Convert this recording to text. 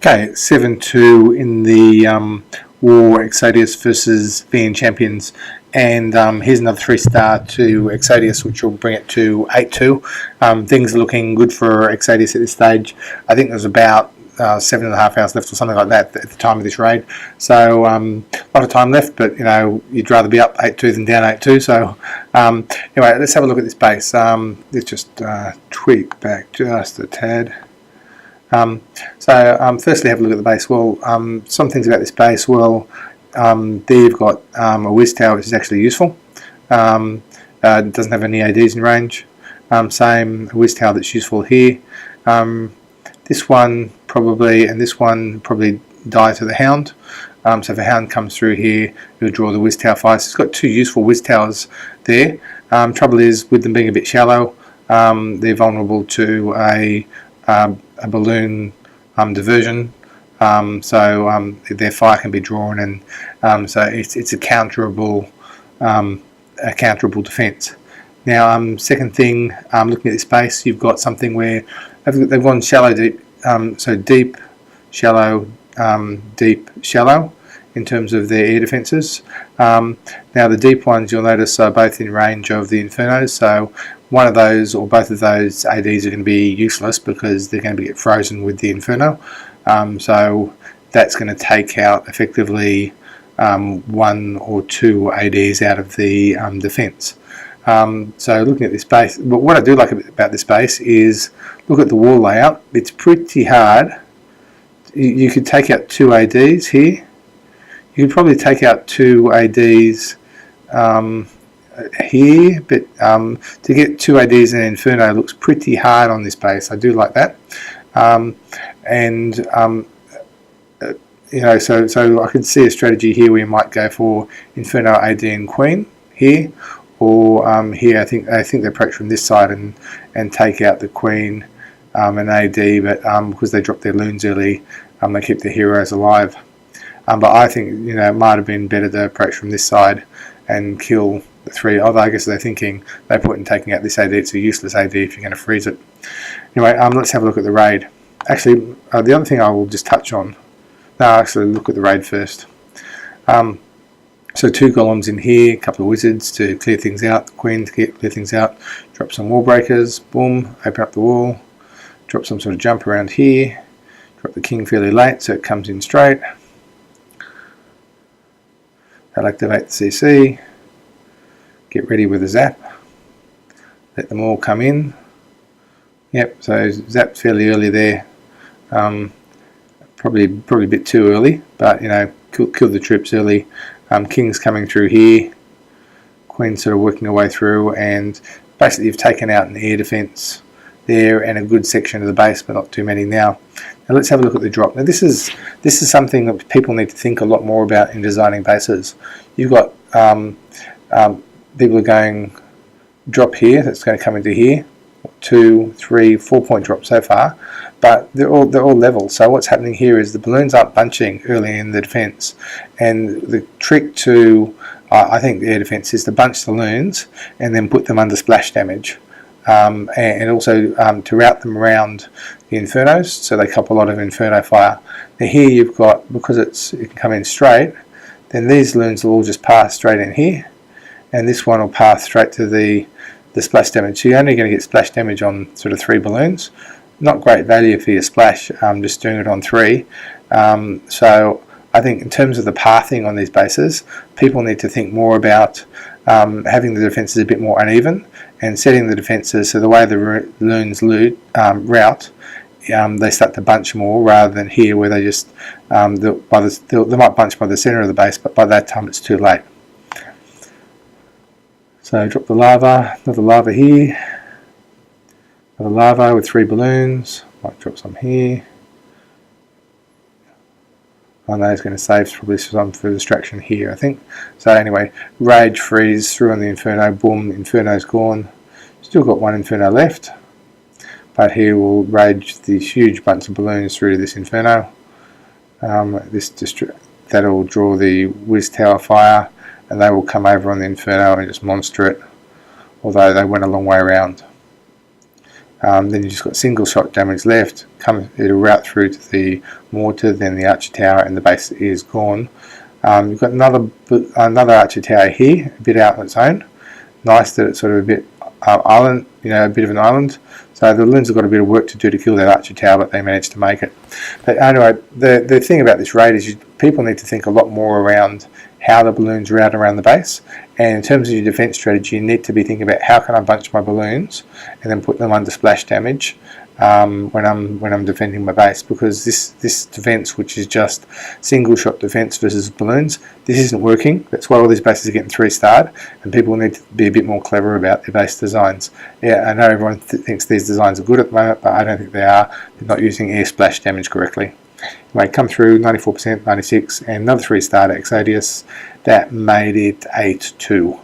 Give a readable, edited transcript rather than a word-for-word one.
Okay, 7-2 in the war, Exodias versus VN Champions, and here's another 3-star to Exodias, which will bring it to 8-2. Things are looking good for Exodias at this stage. I think there's about 7.5 hours left or something like that at the time of this raid, so a lot of time left, but you know, you'd rather be up 8-2 than down 8-2. So anyway, let's have a look at this base. Let's just tweak back just a tad. Firstly, have a look at the base. Well, some things about this base. Well, there you've got a whiz tower, which is actually useful. It doesn't have any ADs in range. Same whiz tower that's useful here. This one probably, and this one probably die to the hound. So if a hound comes through here, you'll draw the whiz tower fire. So it's got two useful whiz towers there. Trouble is, with them being a bit shallow, they're vulnerable to a balloon diversion, so their fire can be drawn, and so it's a counterable defence. Now, second thing, looking at this base, you've got something where they've gone shallow, deep, so deep, shallow, deep, shallow in terms of their air defences. Now the deep ones, you'll notice, are both in range of the Infernos, so one of those or both of those ADs are going to be useless because they're going to get frozen with the Inferno. So that's going to take out effectively 1 or 2 ADs out of the defence. So looking at this base, but what I do like about this base is look at the wall layout. It's pretty hard. You could take out 2 ADs here. You could probably take out 2 ADs here, but to get 2 ADs in Inferno looks pretty hard on this base. I do like that, you know, so I could see a strategy here where you might go for Inferno, AD, and Queen here, or here. I think they approach from this side and take out the Queen and AD, but because they dropped their loons early, they keep their heroes alive. But I think, you know, it might have been better to approach from this side and kill the 3. Although I guess they're thinking no point in taking out this AD. It's a useless AD if you're going to freeze it. Anyway, let's have a look at the raid. Actually, the other thing I will just touch on. No, actually, look at the raid first. So 2 golems in here, a couple of wizards to clear things out, the queen to clear things out, drop some wall breakers, boom, open up the wall, drop some sort of jump around here, drop the king fairly late so it comes in straight. They'll activate the CC, get ready with a zap, let them all come in. Yep, so zapped fairly early there, probably a bit too early, but you know, kill the troops early. King's coming through here, Queen's sort of working her way through, and basically you've taken out an air defence there and a good section of the base, but not too many now. Now let's have a look at the drop. Now this is something that people need to think a lot more about in designing bases. You've got people are going drop here, that's going to come into here, 2, 3, 4 point drop so far, but they're all level. So what's happening here is the balloons aren't bunching early in the defence, and the trick to I think the air defence is to bunch the loons and then put them under splash damage, and also to route them around the Infernos so they cop a lot of Inferno fire. Now here you've got, because it can come in straight, then these loons will all just pass straight in here, and this one will pass straight to the splash damage. So you're only going to get splash damage on sort of 3 balloons. Not great value for your splash, just doing it on 3. So I think in terms of the pathing on these bases, people need to think more about having the defences a bit more uneven and setting the defences so the way the loons route, they start to bunch more rather than here where they just they might bunch by the centre of the base, but by that time it's too late. So drop the lava, another lava here, another lava with 3 balloons, might drop some here. I know it's going to save probably some for distraction here, I think. So anyway, rage, freeze, through on the Inferno, boom, Inferno's gone. Still got 1 Inferno left, but here we'll rage this huge bunch of balloons through to this Inferno. That'll draw the whiz tower fire, and they will come over on the Inferno and just monster it, although they went a long way around. Then you just got single shot damage left. It'll route through to the mortar, then the archer tower, and the base is gone. You've got another archer tower here, a bit out on its own. Nice that it's sort of a bit island, a bit of an island. So the balloons have got a bit of work to do to kill that archer tower, but they managed to make it. But anyway, the thing about this raid is people need to think a lot more around how the balloons route around the base. And in terms of your defense strategy, you need to be thinking about how can I bunch my balloons and then put them under splash damage when I'm defending my base, because this defense, which is just single shot defense versus balloons, this isn't working. That's why all these bases are getting 3-starred, and people need to be a bit more clever about their base designs. Yeah, I know everyone thinks these designs are good at the moment, but I don't think they are. They're not using air splash damage correctly. Anyway, come through 94%, 96, and another 3-star to Exodias. That made it 8-2.